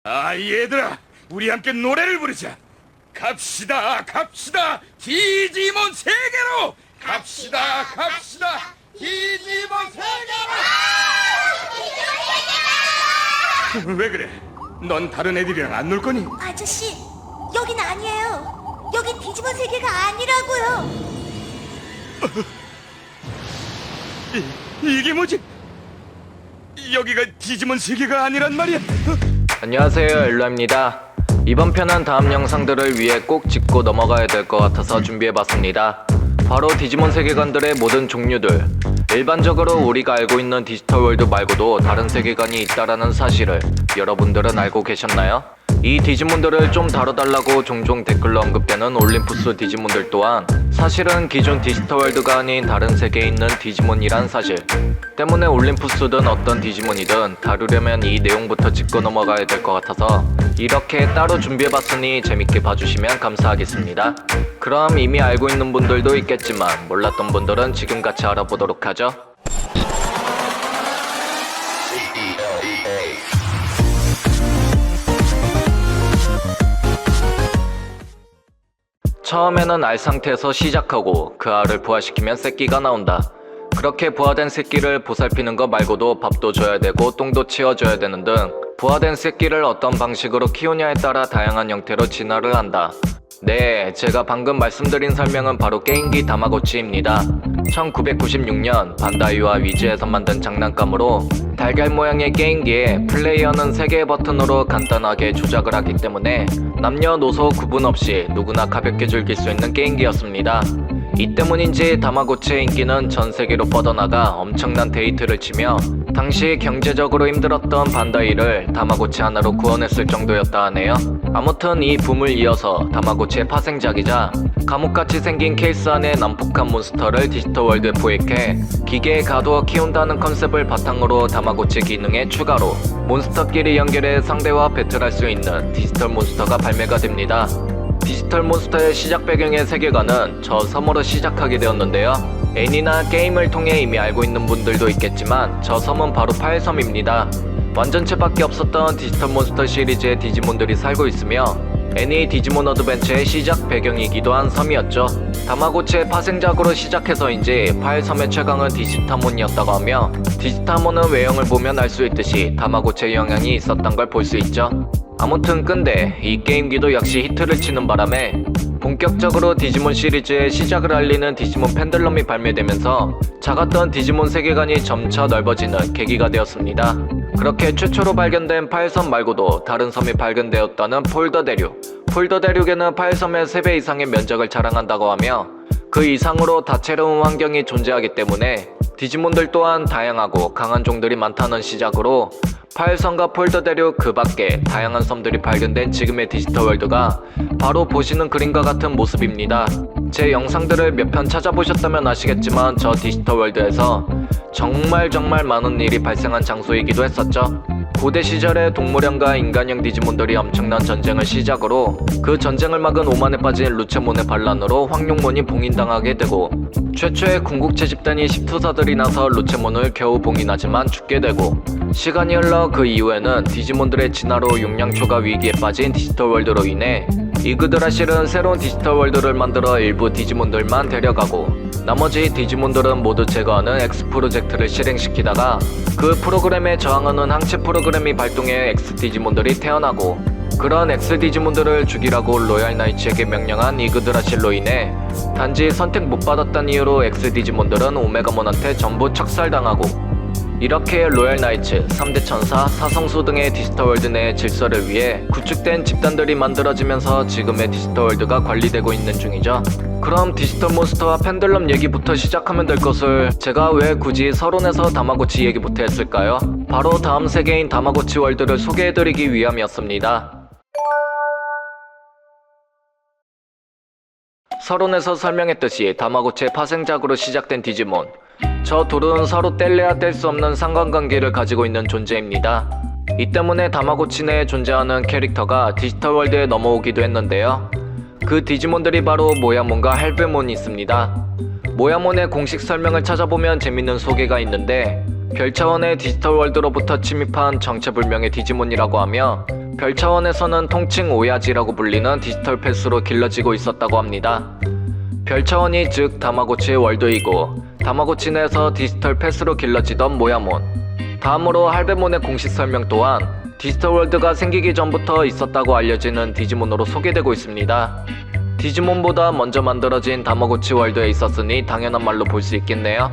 얘들아, 우리 함께 노래를 부르자. 갑시다, 갑시다, 디지몬 세계로! 갑시다, 갑시다, 디지몬 세계로! 왜 그래? 넌 다른 애들이랑 안 놀 거니? 아저씨, 여긴 아니에요. 여긴 디지몬 세계가 아니라고요. 이게 뭐지? 여기가 디지몬 세계가 아니란 말이야? 안녕하세요, 엘로입니다. 이번 편은 다음 영상들을 위해 꼭 짚고 넘어가야 될 것 같아서 준비해봤습니다. 바로 디지몬 세계관들의 모든 종류들. 일반적으로 우리가 알고 있는 디지털 월드 말고도 다른 세계관이 있다라는 사실을 여러분들은 알고 계셨나요? 이 디지몬들을 좀 다뤄달라고 종종 댓글로 언급되는 올림푸스 디지몬들 또한 사실은 기존 디지털 월드가 아닌 다른 세계에 있는 디지몬이란 사실 때문에 올림푸스든 어떤 디지몬이든 다루려면 이 내용부터 짚고 넘어가야 될 것 같아서 이렇게 따로 준비해봤으니 재밌게 봐주시면 감사하겠습니다. 그럼 이미 알고 있는 분들도 있겠지만 몰랐던 분들은 지금 같이 알아보도록 하죠. 처음에는 알 상태에서 시작하고 그 알을 부화시키면 새끼가 나온다. 그렇게 부화된 새끼를 보살피는 것 말고도 밥도 줘야 되고 똥도 치워줘야 되는 등 부화된 새끼를 어떤 방식으로 키우냐에 따라 다양한 형태로 진화를 한다. 네, 제가 방금 말씀드린 설명은 바로 게임기 다마고치입니다. 1996년 반다이와 위즈에서 만든 장난감으로 달걀 모양의 게임기에 플레이어는 3개의 버튼으로 간단하게 조작을 하기 때문에 남녀노소 구분 없이 누구나 가볍게 즐길 수 있는 게임기였습니다. 이 때문인지 다마고치의 인기는 전 세계로 뻗어나가 엄청난 데이트를 치며 당시 경제적으로 힘들었던 반다이를 다마고치 하나로 구원했을 정도였다 하네요. 아무튼 이 붐을 이어서 다마고치의 파생작이자 감옥같이 생긴 케이스 안에 난폭한 몬스터를 디지털 월드에 포획해 기계에 가두어 키운다는 컨셉을 바탕으로 다마고치 기능에 추가로 몬스터끼리 연결해 상대와 배틀할 수 있는 디지털 몬스터가 발매가 됩니다. 디지털 몬스터의 시작 배경의 세계관은 저 섬으로 시작하게 되었는데요. 애니나 게임을 통해 이미 알고 있는 분들도 있겠지만 저 섬은 바로 파일섬입니다. 완전체밖에 없었던 디지털 몬스터 시리즈의 디지몬들이 살고 있으며 애니 디지몬 어드벤처의 시작 배경이기도 한 섬이었죠. 다마고치의 파생작으로 시작해서인지 파일섬의 최강은 디지타몬이었다고 하며 디지타몬은 외형을 보면 알 수 있듯이 다마고치의 영향이 있었던 걸 볼 수 있죠. 아무튼 근데 이 게임기도 역시 히트를 치는 바람에 본격적으로 디지몬 시리즈의 시작을 알리는 디지몬 펜들럼이 발매되면서 작았던 디지몬 세계관이 점차 넓어지는 계기가 되었습니다. 그렇게 최초로 발견된 파일섬 말고도 다른 섬이 발견되었다는 폴더 대륙. 폴더 대륙에는 파일섬의 3배 이상의 면적을 자랑한다고 하며 그 이상으로 다채로운 환경이 존재하기 때문에 디지몬들 또한 다양하고 강한 종들이 많다는 시작으로 파일섬과 폴더 대륙 그 밖에 다양한 섬들이 발견된 지금의 디지털 월드가 바로 보시는 그림과 같은 모습입니다. 제 영상들을 몇 편 찾아보셨다면 아시겠지만 저 디지털 월드에서 정말 많은 일이 발생한 장소이기도 했었죠. 고대 시절에 동물형과 인간형 디지몬들이 엄청난 전쟁을 시작으로 그 전쟁을 막은 오만에 빠진 루체몬의 반란으로 황룡몬이 봉인당하게 되고 최초의 궁극체 집단이 십투사들이 나서 루체몬을 겨우 봉인하지만 죽게 되고 시간이 흘러 그 이후에는 디지몬들의 진화로 용량초가 위기에 빠진 디지털 월드로 인해 이그드라실은 새로운 디지털 월드를 만들어 일부 디지몬들만 데려가고 나머지 디지몬들은 모두 제거하는 X 프로젝트를 실행시키다가 그 프로그램에 저항하는 항체 프로그램이 발동해 X 디지몬들이 태어나고 그런 X 디지몬들을 죽이라고 로얄 나이츠에게 명령한 이그드라실로 인해 단지 선택 못 받았다는 이유로 X 디지몬들은 오메가몬한테 전부 척살당하고 이렇게 로얄 나이츠, 3대 천사, 사성수 등의 디지털 월드 내 질서를 위해 구축된 집단들이 만들어지면서 지금의 디지털 월드가 관리되고 있는 중이죠. 그럼 디지털 몬스터와 펜들럼 얘기부터 시작하면 될 것을 제가 왜 굳이 서론에서 다마고치 얘기부터 했을까요? 바로 다음 세계인 다마고치 월드를 소개해드리기 위함이었습니다. 서론에서 설명했듯이 다마고치의 파생작으로 시작된 디지몬 저 둘은 서로 뗄래야 뗄 수 없는 상관관계를 가지고 있는 존재입니다. 이 때문에 다마고치 내에 존재하는 캐릭터가 디지털 월드에 넘어오기도 했는데요. 그 디지몬들이 바로 모야몬과 헬베몬이 있습니다. 모야몬의 공식 설명을 찾아보면 재밌는 소개가 있는데 별 차원의 디지털 월드로부터 침입한 정체불명의 디지몬이라고 하며 별 차원에서는 통칭 오야지라고 불리는 디지털 패스로 길러지고 있었다고 합니다. 별 차원이 즉 다마고치의 월드이고 다마고치 내에서 디지털 패스로 길러지던 모야몬. 다음으로 할배몬의 공식 설명 또한 디지털 월드가 생기기 전부터 있었다고 알려지는 디지몬으로 소개되고 있습니다. 디지몬보다 먼저 만들어진 다마고치 월드에 있었으니 당연한 말로 볼 수 있겠네요.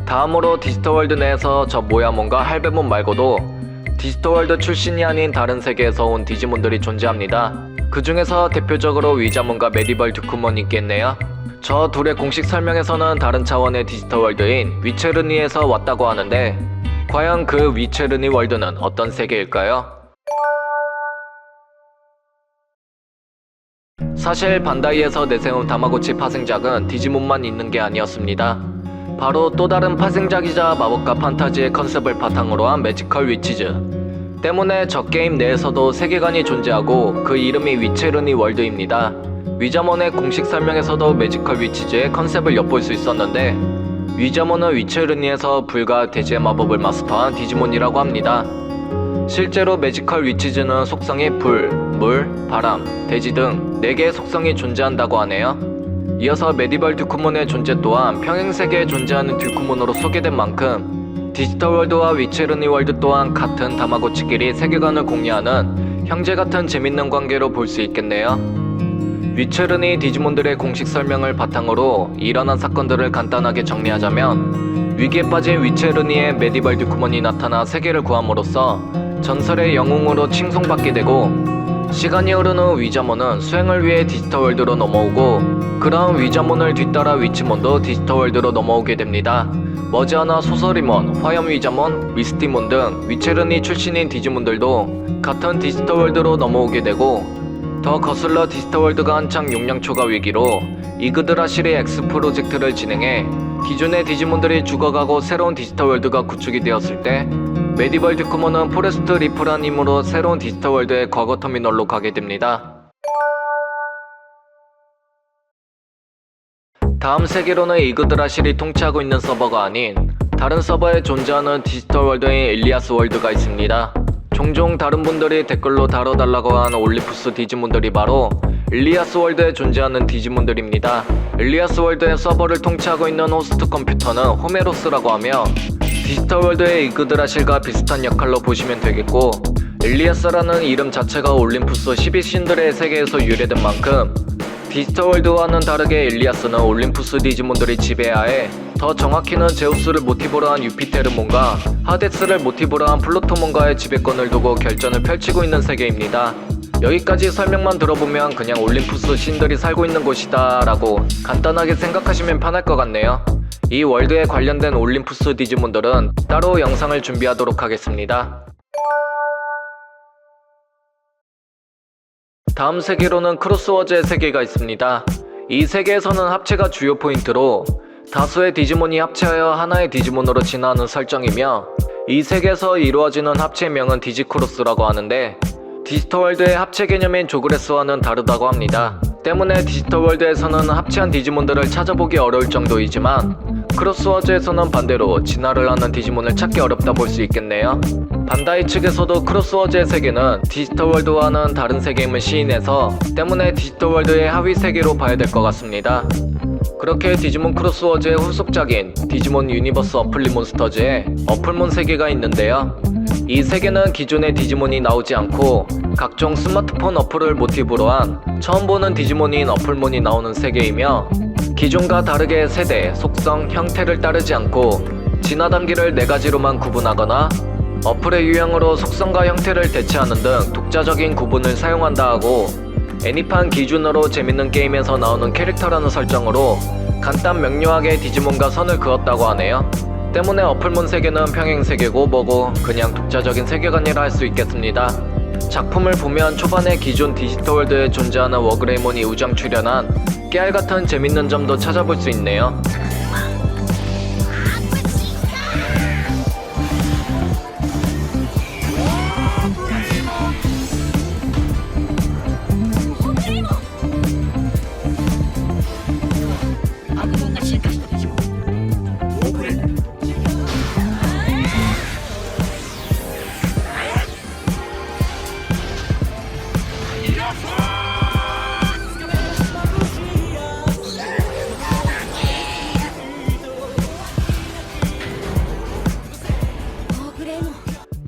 다음으로 디지털 월드 내에서 저 모야몬과 할배몬 말고도 디지털 월드 출신이 아닌 다른 세계에서 온 디지몬들이 존재합니다. 그 중에서 대표적으로 위자몬과 메디벌 듀크몬이 있겠네요. 저 둘의 공식 설명에서는 다른 차원의 디지털 월드인 위체르니에서 왔다고 하는데 과연 그 위체르니 월드는 어떤 세계일까요? 사실 반다이에서 내세운 다마고치 파생작은 디지몬만 있는 게 아니었습니다. 바로 또 다른 파생작이자 마법과 판타지의 컨셉을 바탕으로 한 매지컬 위치즈. 때문에 저 게임 내에서도 세계관이 존재하고 그 이름이 위체르니 월드입니다. 위자몬의 공식 설명에서도 매지컬 위치즈의 컨셉을 엿볼 수 있었는데 위자몬은 위체르니에서 불과 대지의 마법을 마스터한 디지몬이라고 합니다. 실제로 매지컬 위치즈는 속성이 불, 물, 바람, 대지 등 4개의 속성이 존재한다고 하네요. 이어서 메디벌 듀크몬의 존재 또한 평행세계에 존재하는 듀크몬으로 소개된 만큼 디지털 월드와 위체르니 월드 또한 같은 다마고치끼리 세계관을 공유하는 형제같은 재밌는 관계로 볼 수 있겠네요. 위체르니 디지몬들의 공식 설명을 바탕으로 일어난 사건들을 간단하게 정리하자면 위기에 빠진 위체르니의 메디벌 듀크몬이 나타나 세계를 구함으로써 전설의 영웅으로 칭송받게 되고 시간이 흐른 후 위자몬은 수행을 위해 디지털 월드로 넘어오고 그러한 위자몬을 뒤따라 위치몬도 디지털 월드로 넘어오게 됩니다. 머지않아 소설이몬, 화염 위자몬, 미스티몬 등 위체르니 출신인 디지몬들도 같은 디지털 월드로 넘어오게 되고 더 거슬러 디지털 월드가 한창 용량 초과 위기로 이그드라실이 X 프로젝트를 진행해 기존의 디지몬들이 죽어가고 새로운 디지털 월드가 구축이 되었을 때 메디벌 듀크몬은 포레스트 리프라는 힘으로 새로운 디지털 월드의 과거 터미널로 가게 됩니다. 다음 세계로는 이그드라실이 통치하고 있는 서버가 아닌 다른 서버에 존재하는 디지털 월드인 일리아스 월드가 있습니다. 종종 다른 분들이 댓글로 다뤄달라고 하는 올림푸스 디지몬들이 바로 일리아스 월드에 존재하는 디지몬들입니다. 일리아스 월드의 서버를 통치하고 있는 호스트 컴퓨터는 호메로스라고 하며 디지털 월드의 이그드라실과 비슷한 역할로 보시면 되겠고 일리아스라는 이름 자체가 올림푸스 12신들의 세계에서 유래된 만큼 디지털 월드와는 다르게 일리아스는 올림푸스 디지몬들이 지배하에 더 정확히는 제우스를 모티브로 한 유피테르몬과 하데스를 모티브로 한 플루토몬과의 지배권을 두고 결전을 펼치고 있는 세계입니다. 여기까지 설명만 들어보면 그냥 올림푸스 신들이 살고 있는 곳이다 라고 간단하게 생각하시면 편할 것 같네요. 이 월드에 관련된 올림푸스 디지몬들은 따로 영상을 준비하도록 하겠습니다. 다음 세계로는 크로스워즈의 세계가 있습니다. 이 세계에서는 합체가 주요 포인트로 다수의 디지몬이 합체하여 하나의 디지몬으로 진화하는 설정이며 이 세계에서 이루어지는 합체의 명은 디지크로스라고 하는데 디지털 월드의 합체 개념인 조그레스와는 다르다고 합니다. 때문에 디지털 월드에서는 합체한 디지몬들을 찾아보기 어려울 정도이지만 크로스워즈에서는 반대로 진화를 하는 디지몬을 찾기 어렵다 볼 수 있겠네요. 반다이 측에서도 크로스워즈의 세계는 디지털 월드와는 다른 세계임을 시인해서 때문에 디지털 월드의 하위 세계로 봐야 될 것 같습니다. 그렇게 디지몬 크로스워즈의 후속작인 디지몬 유니버스 어플리 몬스터즈의 어플몬 세계가 있는데요. 이 세계는 기존의 디지몬이 나오지 않고 각종 스마트폰 어플을 모티브로 한 처음 보는 디지몬인 어플몬이 나오는 세계이며 기존과 다르게 세대, 속성, 형태를 따르지 않고 진화 단계를 4가지로만 구분하거나 어플의 유형으로 속성과 형태를 대체하는 등 독자적인 구분을 사용한다 하고 애니판 기준으로 재밌는 게임에서 나오는 캐릭터라는 설정으로 간단 명료하게 디지몬과 선을 그었다고 하네요. 때문에 어플몬 세계는 평행 세계고 뭐고 그냥 독자적인 세계관이라 할 수 있겠습니다. 작품을 보면 초반에 기존 디지털 월드에 존재하는 워그레이몬이 우정 출연한 깨알같은 재밌는 점도 찾아볼 수 있네요.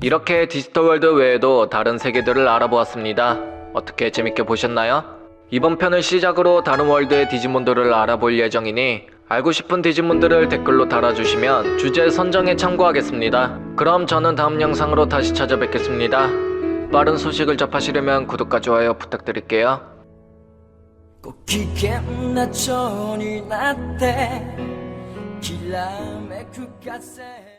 이렇게 디지털월드 외에도 다른 세계들을 알아보았습니다. 어떻게 재밌게 보셨나요? 이번 편을 시작으로 다른 월드의 디지몬들을 알아볼 예정이니 알고 싶은 디지몬들을 댓글로 달아주시면 주제 선정에 참고하겠습니다. 그럼 저는 다음 영상으로 다시 찾아뵙겠습니다. 빠른 소식을 접하시려면 구독과 좋아요 부탁드릴게요. ご機嫌な蝶になってきらめく風